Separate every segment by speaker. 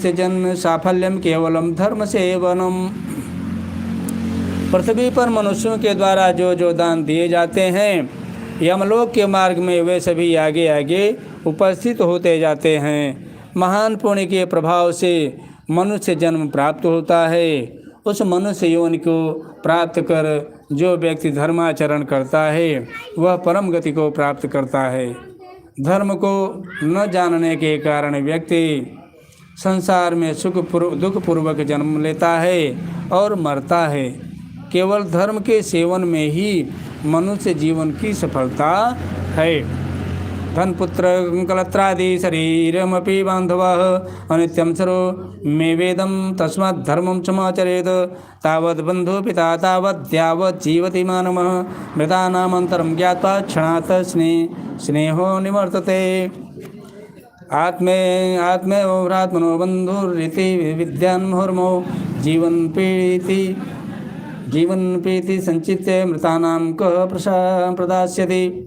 Speaker 1: से जन्म साफल्यम केवलम धर्म सेवनम। पृथ्वी पर मनुष्यों के द्वारा जो जो दान दिए जाते हैं, यमलोक के मार्ग में वे सभी आगे आगे उपस्थित होते जाते हैं। महान पुण्य के प्रभाव से मनुष्य जन्म प्राप्त होता है। उस मनुष्य योनि को प्राप्त कर जो व्यक्ति धर्माचरण करता है वह परम गति को प्राप्त करता है। धर्म को न जानने के कारण व्यक्ति संसार में दुख पूर्वक जन्म लेता है और मरता है। केवल धर्म के सेवन में ही मनुष्य जीवन की सफलता है। धन पुत्र कलत्रादि शरीरमपि बांधवः अनित्यं सरो मे वेदम तस्मात् धर्मं समाचरेत्। तावद् बन्धु पिता तावद् यावत् जीवति मानवः मृतानामन्तरं ज्ञात्वा क्षणात् स्नेहो निवर्तते। आत्मेवात्मनो बन्धुरिति विद्यान्मुहुर्मो जीवन प्रीति संचित्य मृतानां कः प्रदास्यति।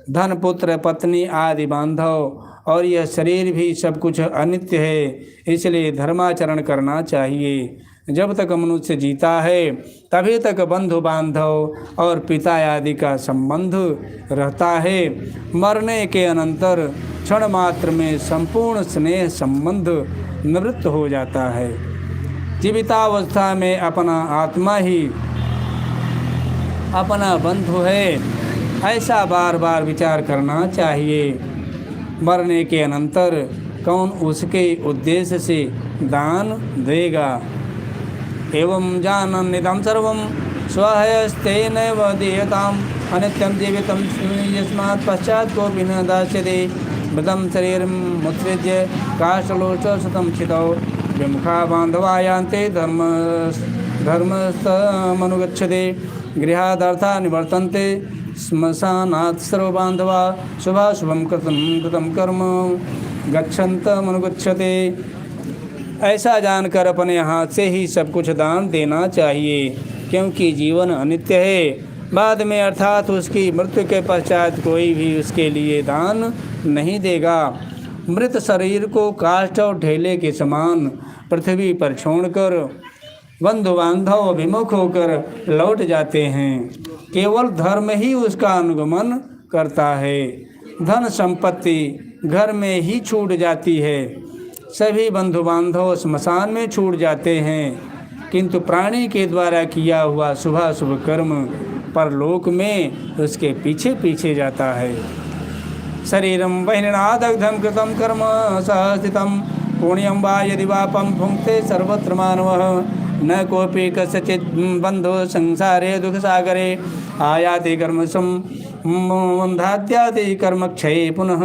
Speaker 1: धन पुत्र पत्नी आदि बांधव और यह शरीर भी सब कुछ अनित्य है, इसलिए धर्माचरण करना चाहिए। जब तक मनुष्य जीता है तभी तक बंधु बांधव और पिता आदि का संबंध रहता है। मरने के अनंतर क्षण मात्र में संपूर्ण स्नेह संबंध निवृत्त हो जाता है। जीवितावस्था में अपना आत्मा ही अपना बंधु है, ऐसा बार बार विचार करना चाहिए। मरने के अनंतर कौन उसके उद्देश्य से दान देगा। एवं जानन् निदं सर्वं स्वहस्तेनैव दीयताम् अनित्यं जीवितं यस्मात् पश्चात् कोऽपि न दास्यते। मृतं शरीरं मुत्सृज्य काष्ठलोचशतं क्षितौ विमुखा बान्धवा यान्ते धर्मस्थमनुगच्छते। गृहादर्था निवर्तन्ते श्मशानात् सर्व बांधवा शुभाशुभं कृतं कर्म गच्छन्तमनुगच्छते। ऐसा जानकर अपने हाथ से ही सब कुछ दान देना चाहिए, क्योंकि जीवन अनित्य है। बाद में अर्थात उसकी मृत्यु के पश्चात कोई भी उसके लिए दान नहीं देगा। मृत शरीर को काष्ठ और ढेले के समान पृथ्वी पर छोड़कर बंधु बांधव विमुख होकर लौट जाते हैं। केवल धर्म ही उसका अनुगमन करता है। धन संपत्ति घर में ही छूट जाती है। सभी बंधु बांधव स्मशान में छूट जाते हैं, किंतु प्राणी के द्वारा किया हुआ शुभाशुभ कर्म परलोक में उसके पीछे पीछे जाता है। शरीरम बहिर्नादग्धं कृतं कर्म सहस्थितं पुण्यं वा यदि वापं भुंक्ते सर्वत्र मानवः। न कोऽपि कस्यचित् बन्धो संसारे दुःखसागरे आयाति कर्म संबंधाद्याति कर्मक्षये पुनः।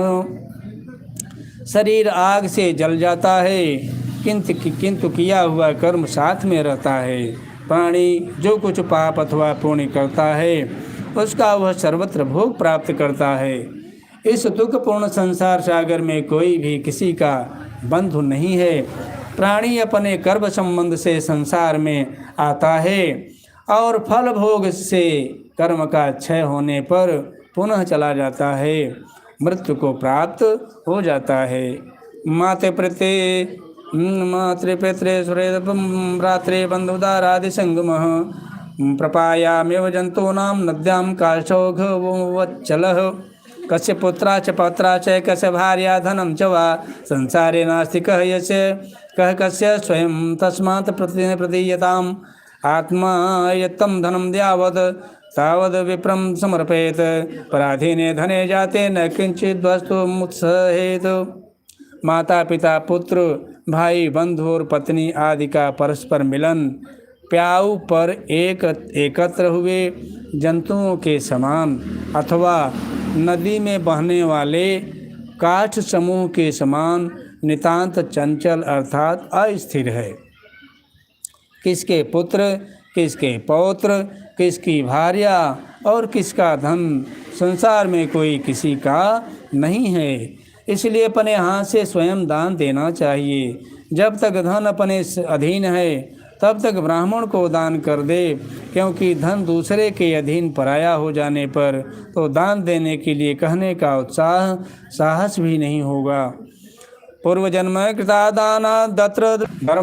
Speaker 1: शरीर आग से जल जाता है, किंतु किया हुआ कर्म साथ में रहता है। प्राणी जो कुछ पाप अथवा पुण्य करता है उसका वह सर्वत्र भोग प्राप्त करता है। इस दुखपूर्ण संसार सागर में कोई भी किसी का बंधु नहीं है। प्राणी अपने कर्म संबंध से संसार में आता है और फल भोग से कर्म का क्षय होने पर पुनः चला जाता है, मृत्यु को प्राप्त हो जाता है। मातृपित्रे सुरेन्द्रे बंधुदारादि संगमः प्रपायामेव जंतूनां नद्यां काष्ठौघवच्चलः। कस्य पुत्रा च पौत्रा च कस्य भार्या धनं च वा संसारे नास्ति कः कस्य स्वयं तस्मात् प्रतीयताम्। आत्मा यत्तं धनं यावत् तावद् विप्रं समर्पयेत्। पराधीने धने जाते न किंचित् वस्तुमुत्सहेत्। माता पिता पुत्र भाई बंधु और पत्नी आदि का परस्पर मिलन प्याऊ पर एकत्र हुए जंतुओं के समान अथवा नदी में बहने वाले काष्ठ समूह के समान नितांत चंचल अर्थात अस्थिर है। किसके पुत्र, किसके पौत्र, किसकी भार्या और किसका धन संसार में कोई किसी का नहीं है। इसलिए अपने हाथ से स्वयं दान देना चाहिए। जब तक धन अपने अधीन है तब तक ब्राह्मण को दान कर दे, क्योंकि धन दूसरे के अधीन पराया हो जाने पर तो दान देने के लिए कहने का उत्साह साहस भी नहीं होगा। पूर्वजन्म कृता दाना दत्र धर्म